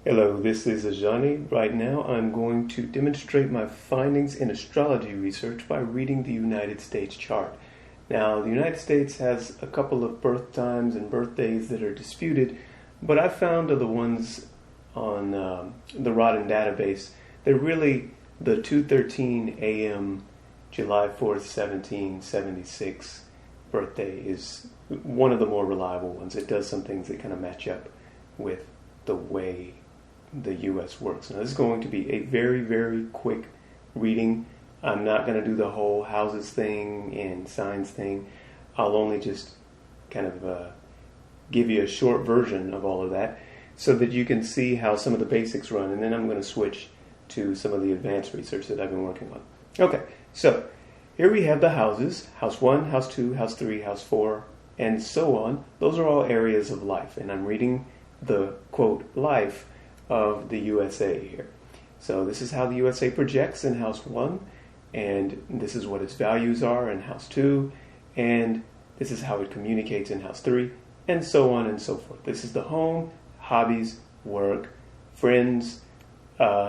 Hello, this is Ajani. Right now I'm going to demonstrate my findings in astrology research by reading the United States chart. Now, the United States has a couple of birth times and birthdays that are disputed, but I found the ones on the Rodden database. They're really the 2:13 a.m. July 4th, 1776 birthday is one of the more reliable ones. It does some things that kind of match up with the way the U.S. works. Now, this is going to be a very, very quick reading. I'm not going to do the whole houses thing and signs thing. I'll only just kind of give you a short version of all of that so that you can see how some of the basics run, and then I'm going to switch to some of the advanced research that I've been working on. Okay, so here we have the houses: house 1, house 2, house 3, house 4, and so on. Those are all areas of life, and I'm reading the, quote, life of the USA here. So this is how the USA projects in house 1, and this is what its values are in house 2, and this is how it communicates in house 3, and so on and so forth. This is the home, hobbies, work, friends,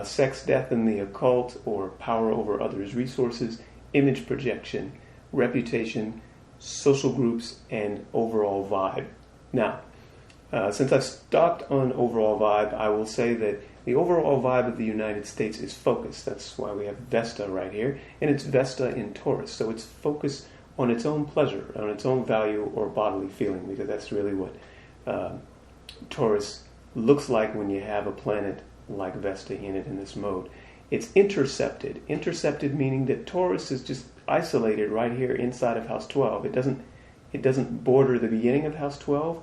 sex, death, and the occult, or power over others' resources, image projection, reputation, social groups, and overall vibe. Now, since I've stopped on overall vibe, I will say that the overall vibe of the United States is focus. That's why we have Vesta right here, and it's Vesta in Taurus. So it's focused on its own pleasure, on its own value or bodily feeling, because that's really what Taurus looks like when you have a planet like Vesta in it in this mode. It's intercepted. Intercepted meaning that Taurus is just isolated right here inside of house 12. It doesn't border the beginning of house 12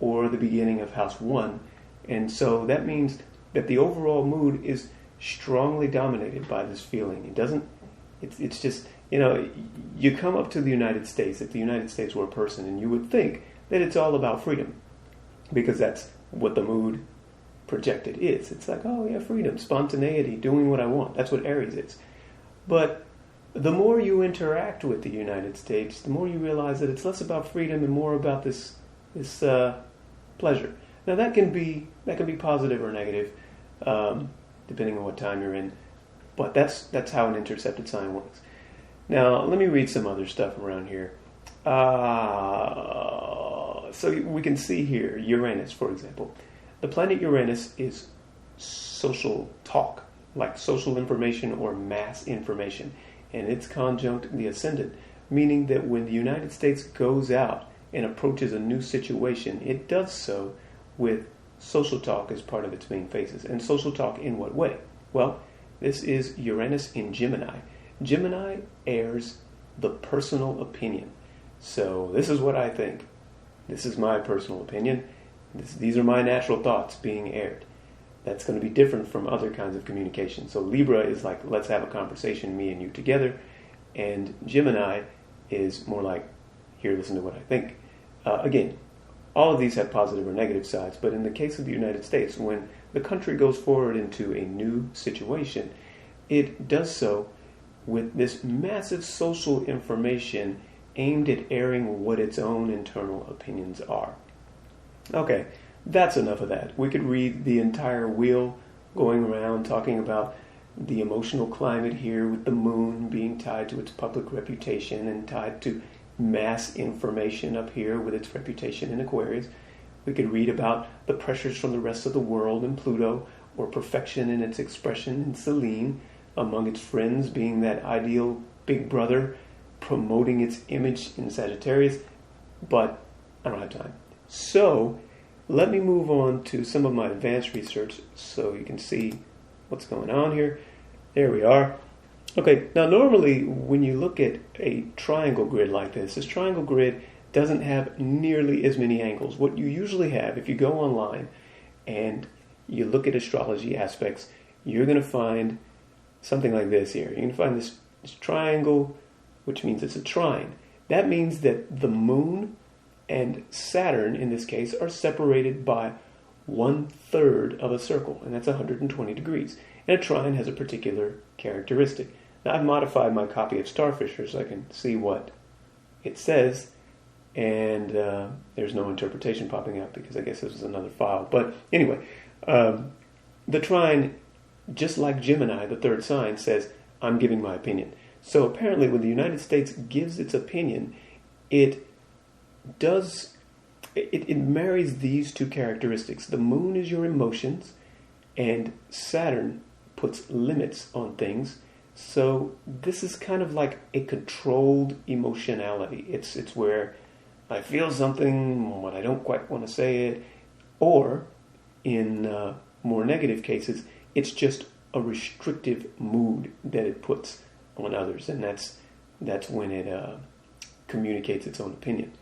or the beginning of house 1. And so that means that the overall mood is strongly dominated by this feeling. It's just, you come up to the United States, if the United States were a person, and you would think that it's all about freedom, because that's what the mood projected is. It's like, oh yeah, freedom, spontaneity, doing what I want. That's what Aries is. But the more you interact with the United States, the more you realize that it's less about freedom and more about this pleasure. Now that can be positive or negative, depending on what time you're in. But that's how an intercepted sign works. Now let me read some other stuff around here. So we can see here Uranus, for example. The planet Uranus is social talk, like social information or mass information, and it's conjunct the ascendant, meaning that when the United States goes out and approaches a new situation, it does so with social talk as part of its main phases. And social talk in what way? Well, this is Uranus in Gemini. Gemini airs the personal opinion. So this is what I think. This is my personal opinion. These are my natural thoughts being aired. That's going to be different from other kinds of communication. So Libra is like, let's have a conversation, me and you together. And Gemini is more like, here, listen to what I think. Again, all of these have positive or negative sides, but in the case of the United States, when the country goes forward into a new situation, it does so with this massive social information aimed at airing what its own internal opinions are. Okay, that's enough of that. We could read the entire wheel going around talking about the emotional climate here with the moon being tied to its public reputation and tied to mass information up here with its reputation in Aquarius. We could read about the pressures from the rest of the world in Pluto, or perfection in its expression in Selene, among its friends being that ideal big brother promoting its image in Sagittarius, but I don't have time. So let me move on to some of my advanced research so you can see what's going on here. There we are. Okay, now normally when you look at a triangle grid like this triangle grid doesn't have nearly as many angles. What you usually have, if you go online and you look at astrology aspects, you're going to find something like this here. You're going to find this triangle, which means it's a trine. That means that the moon and Saturn, in this case, are separated by 1/3 of a circle, and that's 120 degrees. And a trine has a particular characteristic. Now, I've modified my copy of Starfisher so I can see what it says, and there's no interpretation popping up because I guess this is another file. But anyway, The trine, just like Gemini, the third sign, says, I'm giving my opinion. So apparently when the United States gives its opinion, it marries these two characteristics. The moon is your emotions, and Saturn puts limits on things. So this is kind of like a controlled emotionality. It's where I feel something, but I don't quite want to say it. Or, in more negative cases, it's just a restrictive mood that it puts on others. And that's when it communicates its own opinion.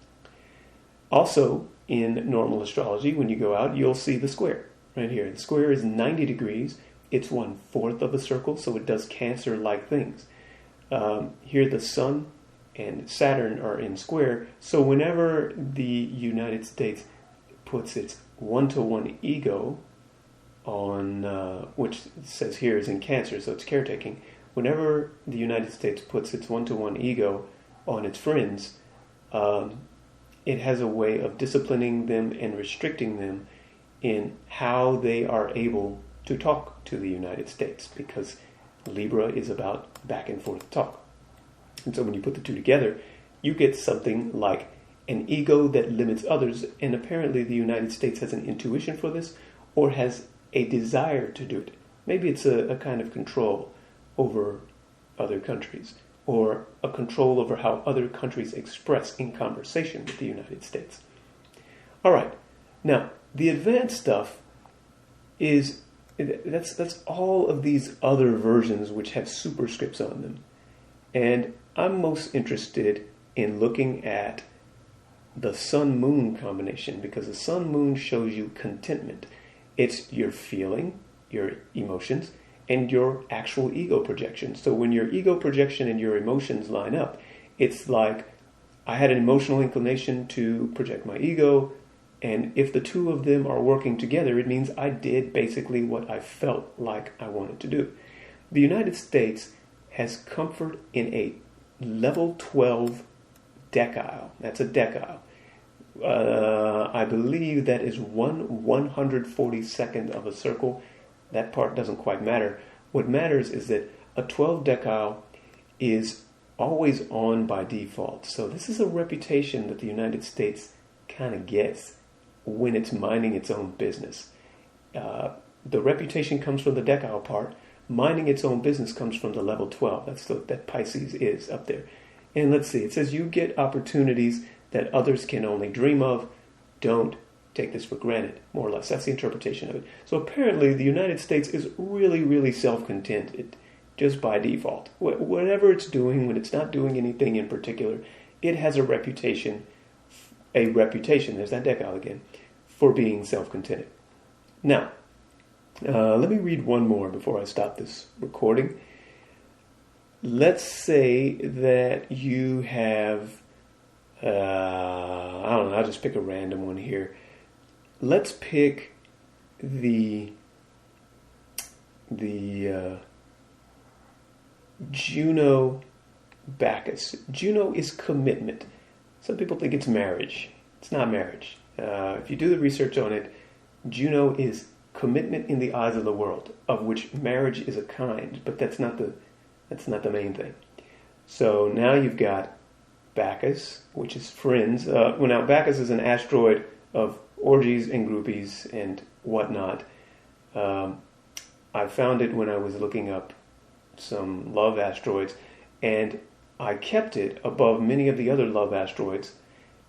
Also, in normal astrology, when you go out, you'll see the square right here. The square is 90 degrees. It's 1/4 of a circle, so it does Cancer-like things. Here the Sun and Saturn are in square, so whenever the United States puts its 1-to-1 ego on, which it says here is in Cancer, so it's caretaking, whenever the United States puts its 1-to-1 ego on its friends, it has a way of disciplining them and restricting them in how they are able to talk to the United States, because Libra is about back and forth talk. And so when you put the two together, you get something like an ego that limits others, and apparently the United States has an intuition for this, or has a desire to do it. Maybe it's a kind of control over other countries, or a control over how other countries express in conversation with the United States. All right, now the advanced stuff is that's all of these other versions which have superscripts on them. And I'm most interested in looking at the sun-moon combination, because the sun-moon shows you contentment. It's your feeling, your emotions, and your actual ego projection. So when your ego projection and your emotions line up, it's like I had an emotional inclination to project my ego, and if the two of them are working together, it means I did basically what I felt like I wanted to do. The United States has comfort in a level 12 decile. That's a decile. I believe that is 1/142nd of a circle. That part doesn't quite matter. What matters is that a 12 decile is always on by default. So this is a reputation that the United States kind of gets when it's minding its own business. The reputation comes from the decile part. Minding its own business comes from the level 12. That Pisces is up there. And let's see, it says you get opportunities that others can only dream of. Don't take this for granted, more or less. That's the interpretation of it. So apparently the United States is really, really self-contented, just by default. Whatever it's doing, when it's not doing anything in particular, it has a reputation, there's that decile again, for being self-contented. Now, let me read one more before I stop this recording. Let's say that you have, I don't know, I'll just pick a random one here. Let's pick the Juno Bacchus. Juno is commitment. Some people think it's marriage. It's not marriage. If you do the research on it, Juno is commitment in the eyes of the world, of which marriage is a kind, but that's not the main thing. So now you've got Bacchus, which is friends. Now Bacchus is an asteroid of orgies and groupies and whatnot. I found it when I was looking up some love asteroids, and I kept it above many of the other love asteroids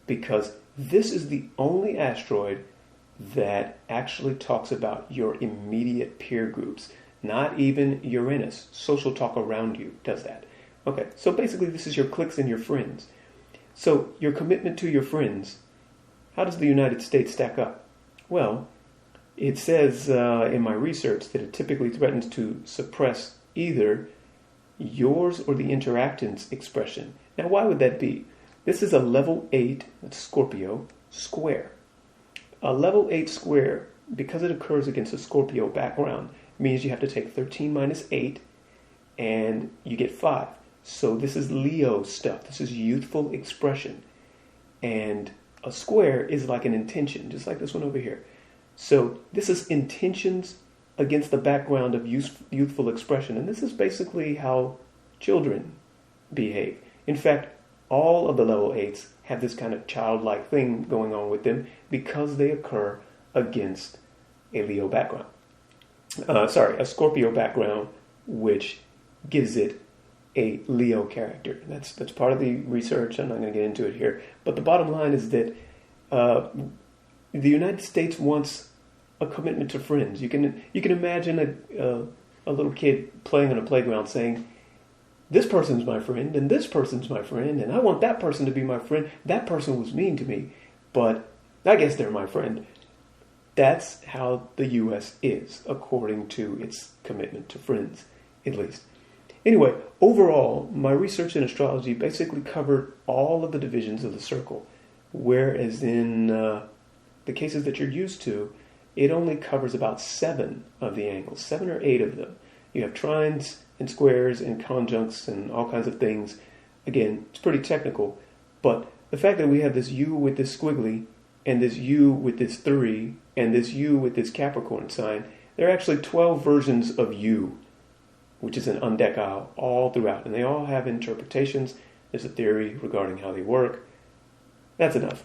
because this is the only asteroid that actually talks about your immediate peer groups. Not even Uranus, social talk around you, does that. Okay, so basically this is your cliques and your friends. So your commitment to your friends, how does the United States stack up? Well, it says in my research that it typically threatens to suppress either yours or the interactant's expression. Now, why would that be? This is a level 8, that's Scorpio, square. A level 8 square, because it occurs against a Scorpio background, means you have to take 13 minus 8, and you get 5. So this is Leo stuff. This is youthful expression. And a square is like an intention, just like this one over here. So this is intentions against the background of youthful expression. And this is basically how children behave. In fact, all of the level 8s have this kind of childlike thing going on with them because they occur against a Leo background. A Scorpio background, which gives it a Leo character. That's part of the research. I'm not going to get into it here. But the bottom line is that the United States wants a commitment to friends. You can imagine a little kid playing on a playground saying, this person's my friend, and this person's my friend, and I want that person to be my friend. That person was mean to me, but I guess they're my friend. That's how the U.S. is, according to its commitment to friends, at least. Anyway, overall, my research in astrology basically covered all of the divisions of the circle, whereas in the cases that you're used to, it only covers about 7 of the angles, 7 or 8 of them. You have trines and squares and conjuncts and all kinds of things. Again, it's pretty technical, but the fact that we have this U with this squiggly and this U with this 3 and this U with this Capricorn sign, there are actually 12 versions of U, which is an undecile, all throughout. And they all have interpretations. There's a theory regarding how they work. That's enough.